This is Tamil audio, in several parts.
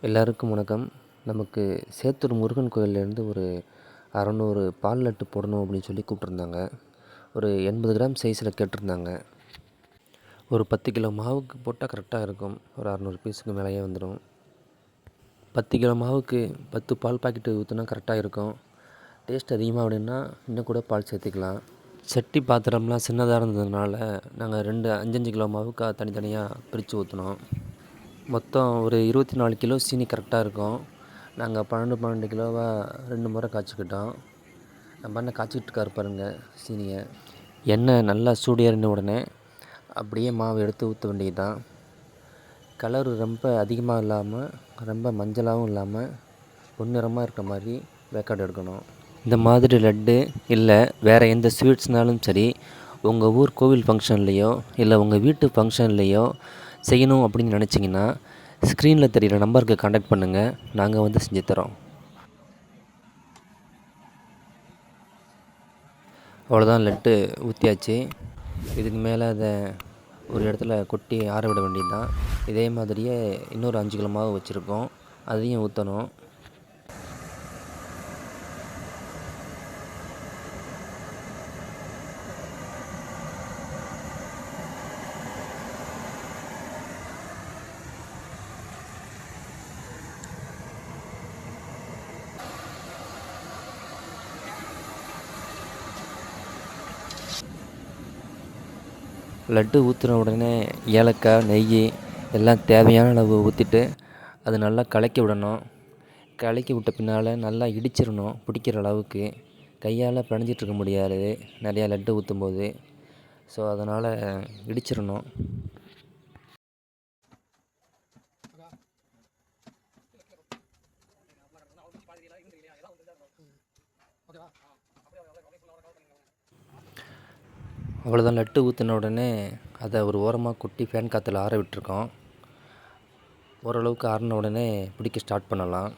எல்லாருக்கும் வணக்கம். நமக்கு சேத்தூர் முருகன் கோயிலேருந்து ஒரு 600 பால் லட்டு போடணும் அப்படின்னு சொல்லி கூப்பிட்ருந்தாங்க. ஒரு 80 கிராம் சைஸில் கேட்டிருந்தாங்க. ஒரு 10 கிலோ மாவுக்கு போட்டால் கரெக்டாக இருக்கும். ஒரு 600 பீஸுக்கு மேலேயே வந்துடும். 10 கிலோ மாவுக்கு 10 பால் பாக்கெட்டு ஊற்றினா கரெக்டாக இருக்கும். டேஸ்ட் அதிகமாக வேணும்னா இன்னும் கூட பால் சேர்த்துக்கலாம். சட்டி பாத்திரம்லாம் சின்னதாக இருந்ததுனால நாங்கள் 5 கிலோ மாவுக்கு தனித்தனியாக பிரித்து ஊற்றினோம். மொத்தம் ஒரு 24 கிலோ சீனி கரெக்டாக இருக்கும். நாங்கள் 12 கிலோவாக 2 முறை காய்ச்சிக்கிட்டோம். நம்ம அண்ணன் காய்ச்சிக்கிட்டு பாருங்க சீனியை. எண்ணெய் நல்லா சூடேறின உடனே அப்படியே மாவு எடுத்து ஊற்ற வேண்டியது தான். கலர் ரொம்ப அதிகமாக இல்லாமல் ரொம்ப மஞ்சளாகவும் இல்லாமல் பொன்னிறமாக இருக்க மாதிரி வேக்காடு எடுக்கணும். இந்த மாதிரி லட்டு இல்லை வேறு எந்த ஸ்வீட்ஸ்னாலும் சரி, உங்கள் ஊர் கோவில் ஃபங்க்ஷன்லேயோ இல்லை உங்கள் வீட்டு ஃபங்க்ஷன்லேயோ செய்யணும் அப்படின்னு நினச்சிங்கன்னா ஸ்க்ரீனில் தெரிகிற நம்பருக்கு கான்டாக்ட் பண்ணுங்கள். நாங்கள் வந்து செஞ்சுத்தரோம். அவ்வளோதான், லட்டு ஊற்றியாச்சு. இதுக்கு மேலே அதை ஒரு இடத்துல கொட்டி ஆற விட வேண்டியது தான். இதே மாதிரியே இன்னொரு 5 கிலோ மாவு வச்சுருக்கோம், அதையும் ஊற்றணும். லட்டு ஊற்றுன உடனே ஏலக்காய், நெய் எல்லாம் தேவையான அளவு ஊற்றிட்டு அது நல்லா கலக்கி விடணும். கலக்கி விட்ட பின்னால் நல்லா இடிச்சிடணும். பிடிக்கிற அளவுக்கு கையால் பிணைஞ்சிட்ருக்க முடியாது நிறையா லட்டு ஊற்றும்போது. ஸோ அதனால் இடிச்சிடணும். அவ்வளோதான், லட்டு ஊற்றின உடனே அதை ஒரு ஓரமாக கொட்டி ஃபேன் காற்றுல ஆற விட்டுருக்கோம். ஓரளவுக்கு ஆறின உடனே பிடிக்க ஸ்டார்ட் பண்ணலாம்.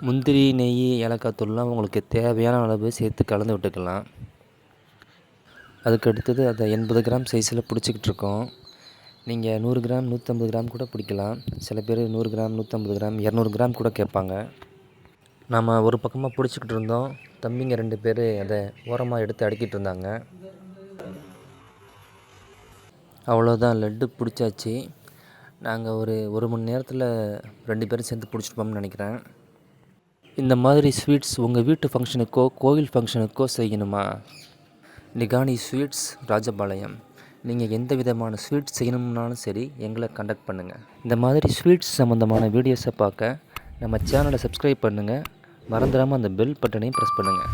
முந்திரி, நெய், ஏலக்காய் தூள்லாம் உங்களுக்கு தேவையான அளவு சேர்த்து கலந்து விட்டுக்கலாம். அதுக்கு அடுத்தது அதை 80 கிராம் சைஸில் பிடிச்சிக்கிட்டு இருக்கோம். நீங்கள் 100 கிராம் 150 கிராம் கூட பிடிக்கலாம். சில பேர் 100 கிராம் 150 கிராம் 200 கிராம் கூட கேட்பாங்க. நாம் ஒரு பக்கமாக பிடிச்சிக்கிட்டு இருந்தோம். தம்பிங்க 2 பேர் அதை ஓரமாக எடுத்து அடுக்கிட்டு இருந்தாங்க. அவ்வளோதான், லட்டு பிடிச்சாச்சு. நாங்கள் ஒரு மணி நேரத்தில் 2 பேரும் சேர்ந்து பிடிச்சிருப்போம்னு நினைக்கிறேன். இந்த மாதிரி ஸ்வீட்ஸ் உங்கள் வீட்டு ஃபங்க்ஷனுக்கோ கோவில் ஃபங்க்ஷனுக்கோ செய்யணுமா? நிகானி ஸ்வீட்ஸ், ராஜபாளையம். நீங்கள் எந்த விதமான ஸ்வீட்ஸ் செய்யணும்னாலும் சரி எங்களை கான்டாக்ட் பண்ணுங்கள். இந்த மாதிரி ஸ்வீட்ஸ் சம்மந்தமான வீடியோஸை பார்க்க நம்ம சேனலை சப்ஸ்கிரைப் பண்ணுங்கள். மறந்துடாமல் அந்த பெல் பட்டனையும் ப்ரெஸ் பண்ணுங்கள்.